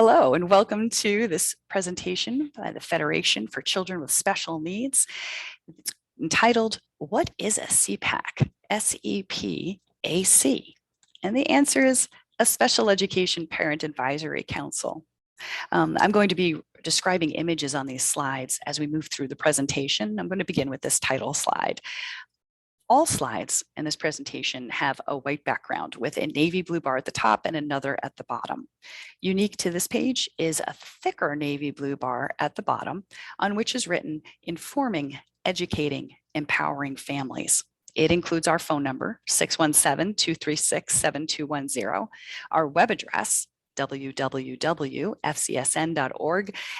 Hello, and welcome to this presentation by the Federation for Children with Special Needs. It's entitled, What is a SEPAC? SEPAC. And the answer is a Special Education Parent Advisory Council. I'm going to be describing images on these slides as we move through the presentation. I'm going to begin with this title slide. All slides in this presentation have a white background with a navy blue bar at the top and another at the bottom. Unique to this page is a thicker navy blue bar at the bottom on which is written informing, educating, empowering families. It includes our phone number, 617-236-7210, our web address, www.fcsn.org,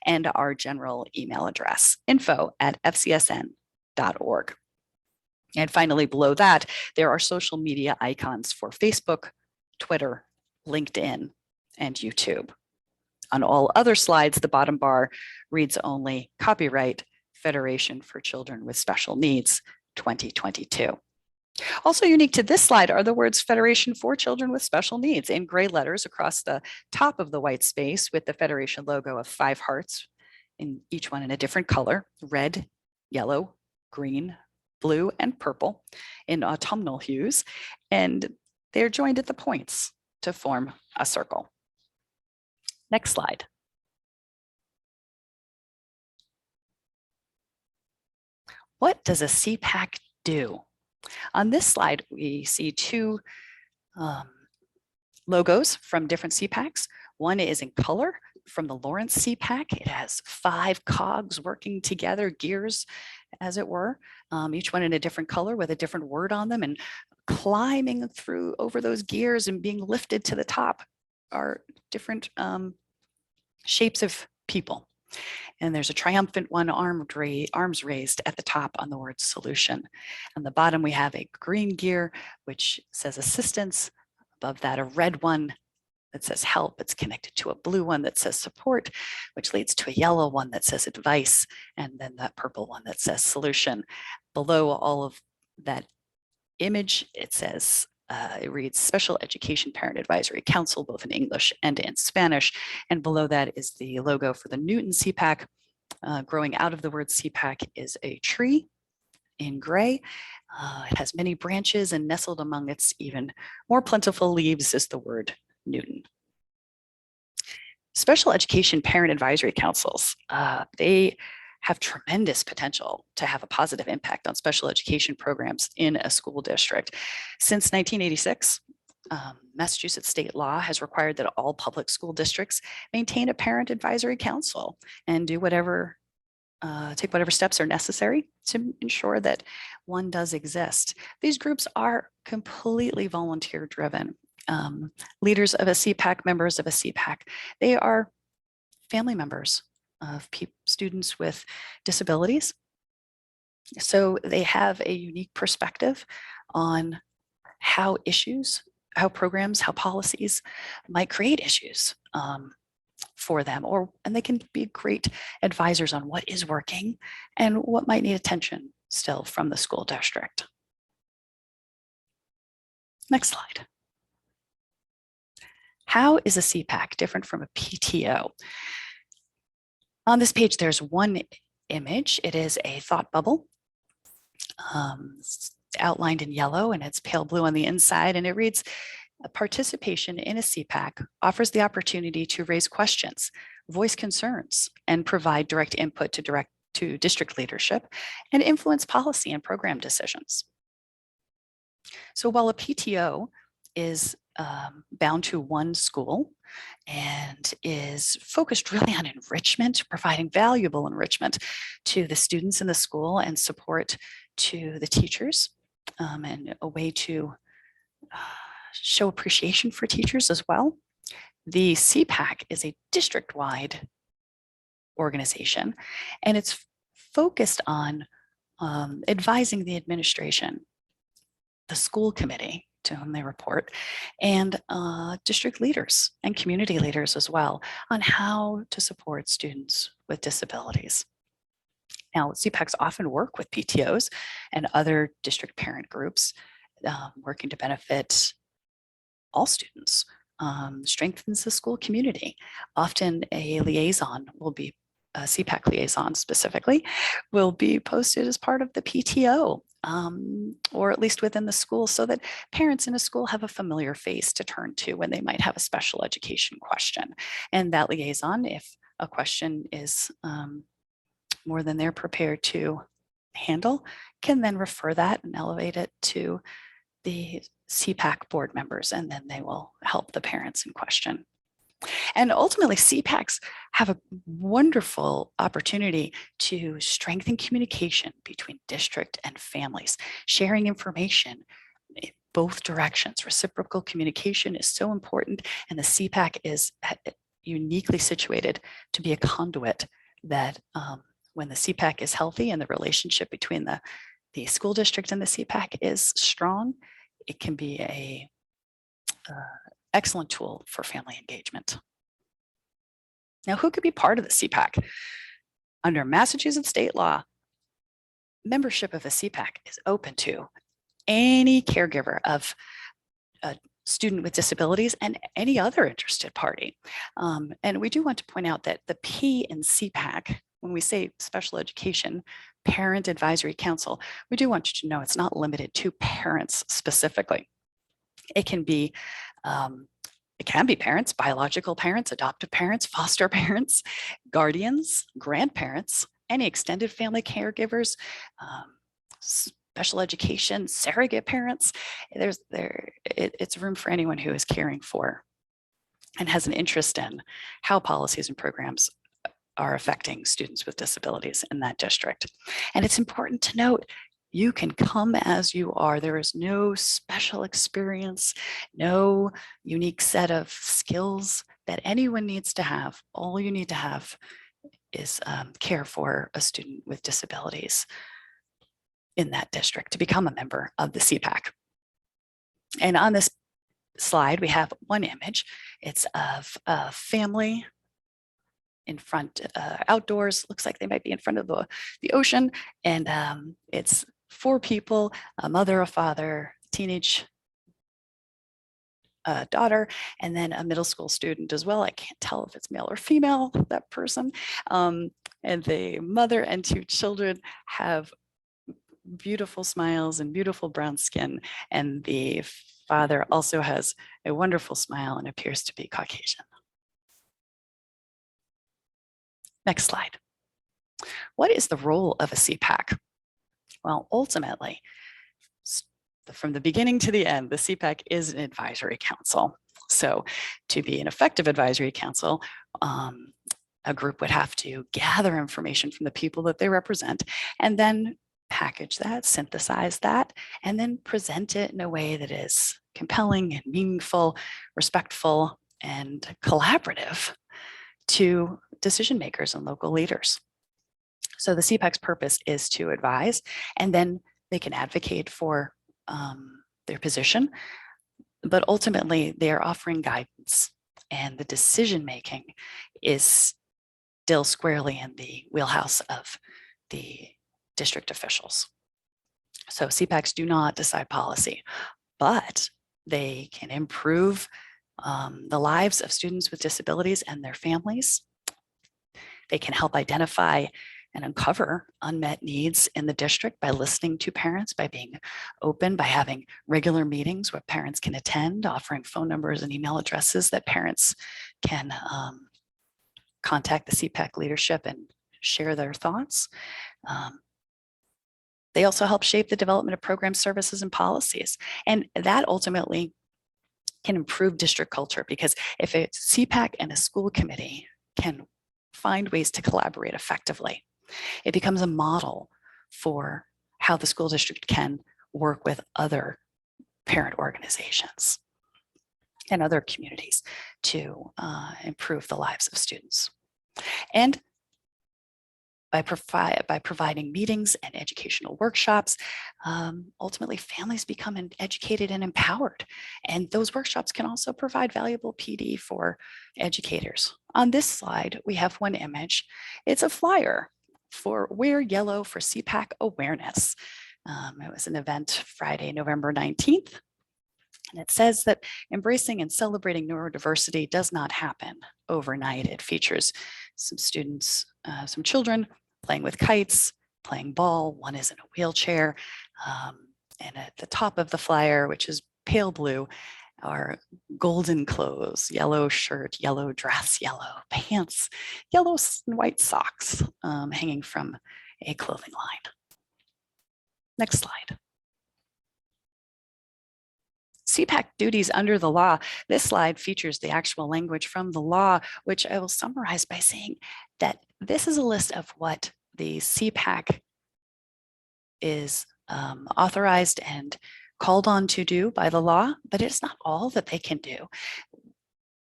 and our general email address, info@fcsn.org. And finally, below that, there are social media icons for Facebook, Twitter, LinkedIn, and YouTube. On all other slides, the bottom bar reads only copyright Federation for Children with Special Needs 2022. Also unique to this slide are the words Federation for Children with Special Needs in gray letters across the top of the white space with the Federation logo of 5 hearts, in each one in a different color, red, yellow, green, blue, and purple in autumnal hues, and they're joined at the points to form a circle. Next slide. What does a SEPAC do? On this slide, we see 2 logos from different SEPACs. One is in color from the Lawrence SEPAC. It has 5 cogs working together, gears, as it were, each one in a different color with a different word on them, and climbing through over those gears and being lifted to the top are different shapes of people. And there's a triumphant one, arms raised at the top on the word solution. On the bottom, we have a green gear, which says assistance. Above that, a red one that says help. It's connected to a blue one that says support, which leads to a yellow one that says advice, and then that purple one that says solution. Below all of that image, it says, it reads Special Education Parent Advisory Council, both in English and in Spanish. And below that is the logo for the Newton SEPAC. Growing out of the word SEPAC is a tree in gray. It has many branches, and nestled among its even more plentiful leaves is the word Newton. Special Education Parent Advisory Councils, they have tremendous potential to have a positive impact on special education programs in a school district. Since 1986, Massachusetts state law has required that all public school districts maintain a parent advisory council and do whatever take whatever steps are necessary to ensure that one does exist. These groups are completely volunteer driven. Leaders of a SEPAC, members of a SEPAC, they are family members of students with disabilities. So they have a unique perspective on how issues, how programs, how policies might create issues for them, and they can be great advisors on what is working and what might need attention still from the school district. Next slide. How is a SEPAC different from a PTO? On this page, there's one image. It is a thought bubble outlined in yellow, and it's pale blue on the inside, and it reads, participation in a SEPAC offers the opportunity to raise questions, voice concerns, and provide direct input to district leadership and influence policy and program decisions. So while a PTO is bound to one school and is focused really on enrichment, providing valuable enrichment to the students in the school and support to the teachers, and a way to show appreciation for teachers as well. The SEPAC is a district-wide organization, and it's focused on advising the administration, the school committee to whom they report, and district leaders and community leaders as well on how to support students with disabilities. Now, SEPACs often work with PTOs and other district parent groups working to benefit all students strengthens the school community. Often a liaison will be, a SEPAC liaison specifically, will be posted as part of the PTO, or at least within the school, so that parents in a school have a familiar face to turn to when they might have a special education question. And that liaison, if a question is more than they're prepared to handle, can then refer that and elevate it to the SEPAC board members, and then they will help the parents in question. And ultimately, SEPACs have a wonderful opportunity to strengthen communication between district and families, sharing information in both directions. Reciprocal communication is so important, and the SEPAC is uniquely situated to be a conduit that when the SEPAC is healthy and the relationship between the school district and the SEPAC is strong, it can be a excellent tool for family engagement. Now, who could be part of the SEPAC? Under Massachusetts state law, membership of a SEPAC is open to any caregiver of a student with disabilities and any other interested party. And we do want to point out that the P in SEPAC, when we say special education, parent advisory council, we do want you to know it's not limited to parents specifically. It can be parents, biological parents, adoptive parents, foster parents, guardians, grandparents, any extended family caregivers, special education, surrogate parents. It's room for anyone who is caring for and has an interest in how policies and programs are affecting students with disabilities in that district. And it's important to note, you can come as you are. There is no special experience, no unique set of skills that anyone needs to have. All you need to have is care for a student with disabilities in that district to become a member of the SEPAC. And on this slide, we have one image. It's of a family in front, outdoors. Looks like they might be in front of the ocean. And it's 4 people, a mother, a father, teenage daughter, and then a middle school student as well. I can't tell if it's male or female, that person. And the mother and 2 children have beautiful smiles and beautiful brown skin. And the father also has a wonderful smile and appears to be Caucasian. Next slide. What is the role of a SEPAC? Well, ultimately, from the beginning to the end, the SEPAC is an advisory council. So to be an effective advisory council, a group would have to gather information from the people that they represent and then package that, synthesize that, and then present it in a way that is compelling and meaningful, respectful, and collaborative to decision makers and local leaders. So the SEPAC's purpose is to advise, and then they can advocate for their position, but ultimately they are offering guidance, and the decision making is still squarely in the wheelhouse of the district officials. So SEPACs do not decide policy, but they can improve the lives of students with disabilities and their families. They can help identify and uncover unmet needs in the district by listening to parents, by being open, by having regular meetings where parents can attend, offering phone numbers and email addresses that parents can contact the SEPAC leadership and share their thoughts. They also help shape the development of programs, services, and policies. And that ultimately can improve district culture, because if a SEPAC and a school committee can find ways to collaborate effectively, it becomes a model for how the school district can work with other parent organizations and other communities to improve the lives of students. And by providing meetings and educational workshops, ultimately families become educated and empowered. And those workshops can also provide valuable PD for educators. On this slide, we have one image. It's a flyer for Wear Yellow for SEPAC Awareness. It was an event Friday, November 19th. And it says that embracing and celebrating neurodiversity does not happen overnight. It features some students, some children playing with kites, playing ball. One is in a wheelchair. And at the top of the flyer, which is pale blue, are golden clothes, yellow shirt, yellow dress, yellow pants, yellow and white socks hanging from a clothing line. Next slide. SEPAC duties under the law. This slide features the actual language from the law, which I will summarize by saying that this is a list of what the SEPAC is authorized and called on to do by the law, but it's not all that they can do.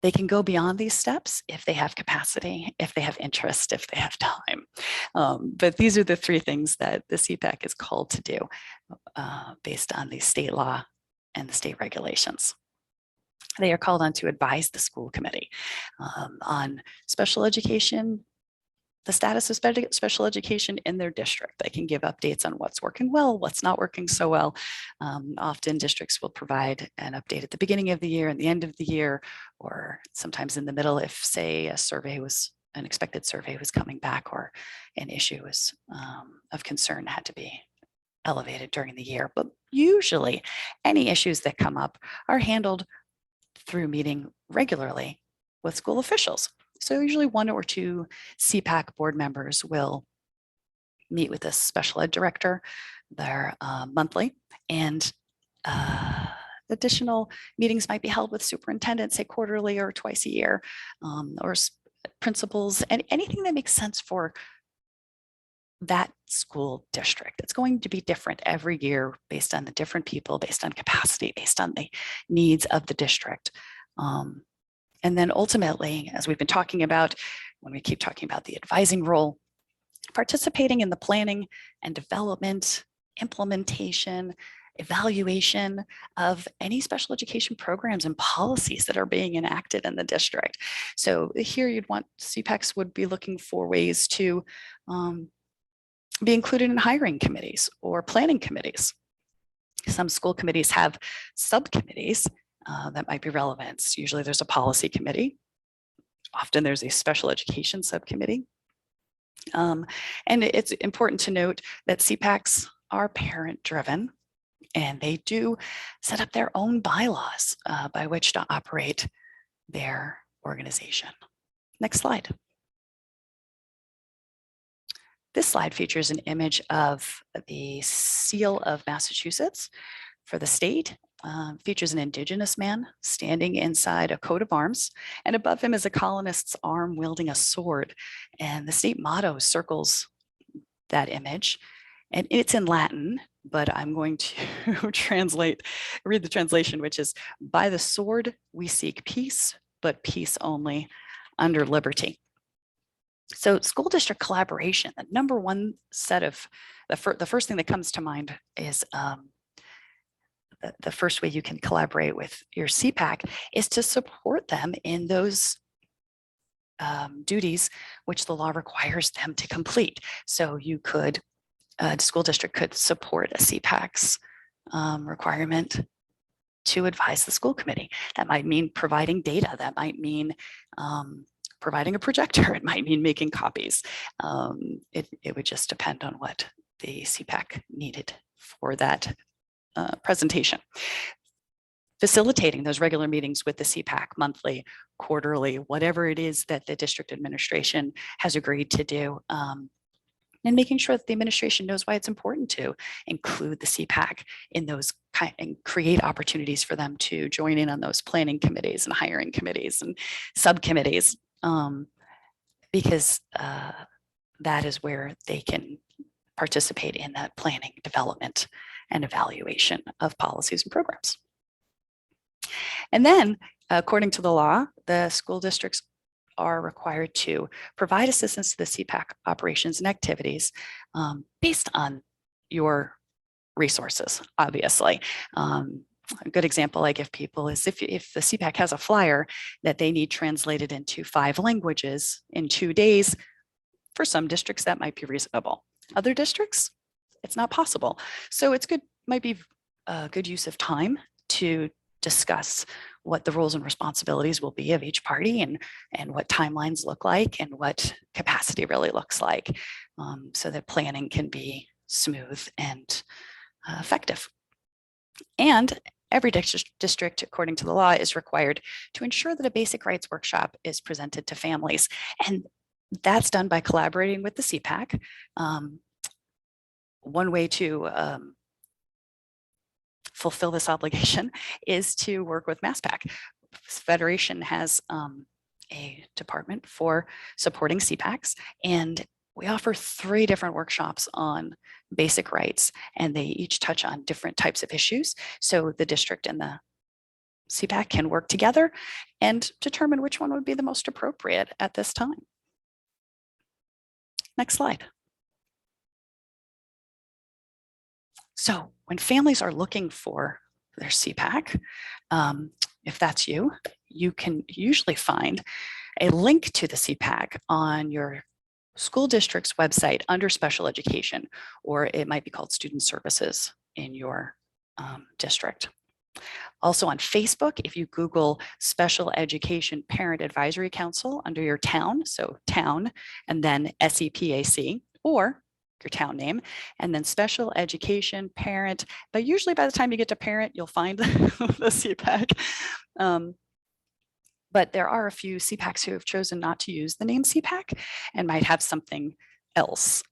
They can go beyond these steps if they have capacity, if they have interest, if they have time. But these are the three things that the SEPAC is called to do based on the state law and the state regulations. They are called on to advise the school committee on special education, the status of special education in their district. They can give updates on what's working well, what's not working so well. Often districts will provide an update at the beginning of the year and the end of the year, or sometimes in the middle if, say, an expected survey was coming back or an issue was of concern had to be elevated during the year. But usually any issues that come up are handled through meeting regularly with school officials. So usually one or two SEPAC board members will meet with a special ed director. They're monthly, and additional meetings might be held with superintendents, say quarterly or twice a year, or principals, and anything that makes sense for that school district. It's going to be different every year based on the different people, based on capacity, based on the needs of the district. And then ultimately, as we've been talking about, when we keep talking about the advising role, participating in the planning and development, implementation, evaluation of any special education programs and policies that are being enacted in the district. So here you'd want SEPACs would be looking for ways to be included in hiring committees or planning committees. Some school committees have subcommittees that might be relevant. Usually there's a policy committee. Often there's a special education subcommittee. And it's important to note that SEPACs are parent driven, and they do set up their own bylaws by which to operate their organization. Next slide. This slide features an image of the seal of Massachusetts for the state. Features an Indigenous man standing inside a coat of arms, and above him is a colonist's arm wielding a sword. And the state motto circles that image, and it's in Latin, but I'm going to read the translation, which is, "By the sword we seek peace, but peace only under liberty." So school district collaboration, the number one set of, the first thing that comes to mind is the first way you can collaborate with your SEPAC is to support them in those duties which the law requires them to complete. So you could, the school district could support a SEPAC's requirement to advise the school committee. That might mean providing data. That might mean providing a projector. It might mean making copies. It would just depend on what the SEPAC needed for that presentation. Facilitating those regular meetings with the SEPAC monthly, quarterly, whatever it is that the district administration has agreed to do, and making sure that the administration knows why it's important to include the SEPAC in those and create opportunities for them to join in on those planning committees and hiring committees and subcommittees, because that is where they can participate in that planning, development, and evaluation of policies and programs. And then, according to the law, the school districts are required to provide assistance to the SEPAC operations and activities based on your resources, obviously. A good example I give people is if the SEPAC has a flyer that they need translated into 5 languages in 2 days, for some districts that might be reasonable. Other districts, it's not possible. So it's good, might be a good use of time to discuss what the roles and responsibilities will be of each party and what timelines look like and what capacity really looks like, so that planning can be smooth and effective. And every district, according to the law, is required to ensure that a basic rights workshop is presented to families. And that's done by collaborating with the SEPAC. One way to fulfill this obligation is to work with MASPAC. Federation has a department for supporting SEPACs, and we offer 3 different workshops on basic rights, and they each touch on different types of issues. So the district and the SEPAC can work together and determine which one would be the most appropriate at this time. Next slide. So when families are looking for their SEPAC, if that's you, you can usually find a link to the SEPAC on your school district's website under special education, or it might be called student services in your district. Also on Facebook, if you Google Special Education Parent Advisory Council under your town, so town, and then SEPAC, or your town name, and then Special Education Parent, but usually by the time you get to parent, you'll find the SEPAC. But there are a few SEPACs who have chosen not to use the name SEPAC and might have something else,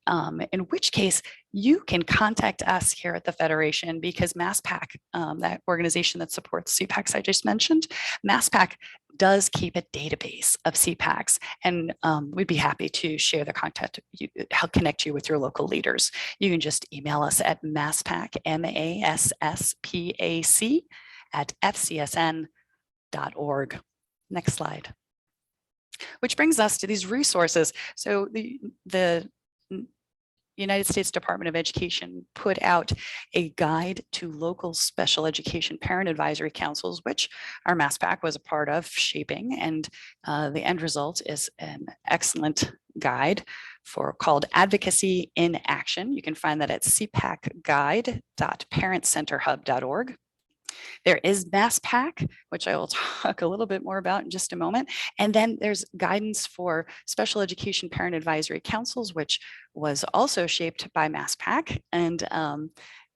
in which case you can contact us here at the Federation, because MASPAC, that organization that supports SEPACs I just mentioned, MASPAC does keep a database of SEPACs, and we'd be happy to share the contact, help connect you with your local leaders. You can just email us at MASPAC, MASSPAC @fcsn.org. Next slide. Which brings us to these resources. So the United States Department of Education put out a guide to local special education parent advisory councils, which our MASPAC was a part of shaping. And the end result is an excellent guide called Advocacy in Action. You can find that at cpacguide.parentcenterhub.org. There is MASPAC, which I will talk a little bit more about in just a moment. And then there's guidance for special education parent advisory councils, which was also shaped by MASPAC and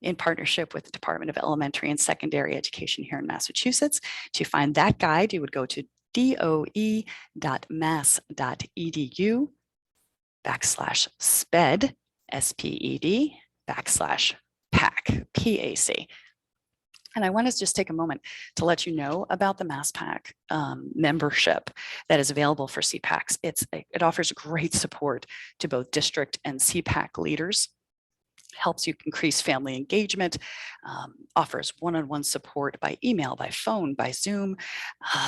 in partnership with the Department of Elementary and Secondary Education here in Massachusetts. To find that guide, you would go to doe.mass.edu/sped, SPED, /PAC, PAC. And I want to just take a moment to let you know about the MASPAC membership that is available for SEPACs. It offers great support to both district and SEPAC leaders, helps you increase family engagement, offers one-on-one support by email, by phone, by Zoom.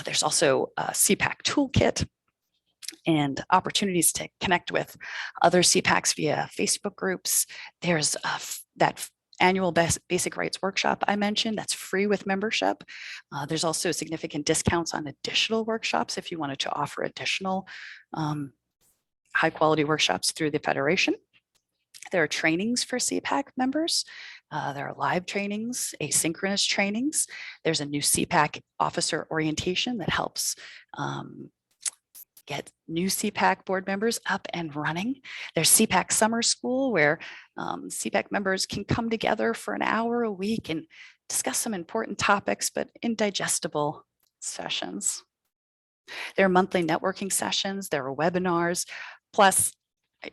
There's also a SEPAC toolkit and opportunities to connect with other SEPACs via Facebook groups. There's that annual basic rights workshop I mentioned, that's free with membership. There's also significant discounts on additional workshops if you wanted to offer additional high quality workshops through the Federation. There are trainings for SEPAC members. There are live trainings, asynchronous trainings. There's a new SEPAC officer orientation that helps get new SEPAC board members up and running. There's SEPAC Summer School, where SEPAC members can come together for an hour a week and discuss some important topics, but in digestible sessions. There are monthly networking sessions, there are webinars, plus,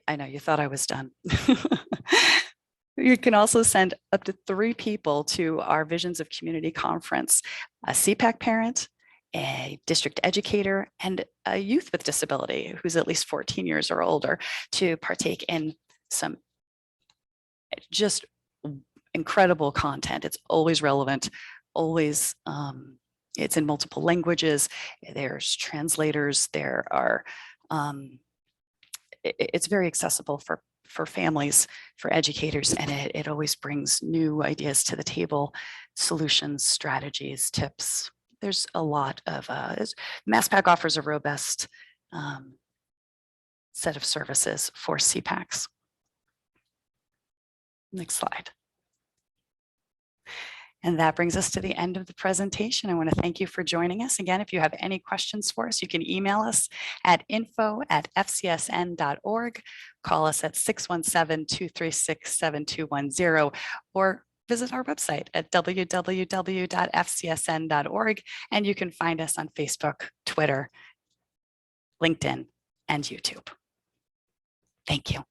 I know you thought I was done. You can also send up to 3 people to our Visions of Community conference, a SEPAC parent, a district educator, and a youth with disability who's at least 14 years or older, to partake in some just incredible content. It's always relevant, always, it's in multiple languages. There's translators, there are, it's very accessible for families, for educators, and it always brings new ideas to the table, solutions, strategies, tips. There's a lot of, MASPAC offers a robust set of services for SEPACs. Next slide. And that brings us to the end of the presentation. I want to thank you for joining us. Again, if you have any questions for us, you can email us at info@fcsn.org, call us at 617-236-7210, or visit our website at www.fcsn.org. And you can find us on Facebook, Twitter, LinkedIn, and YouTube. Thank you.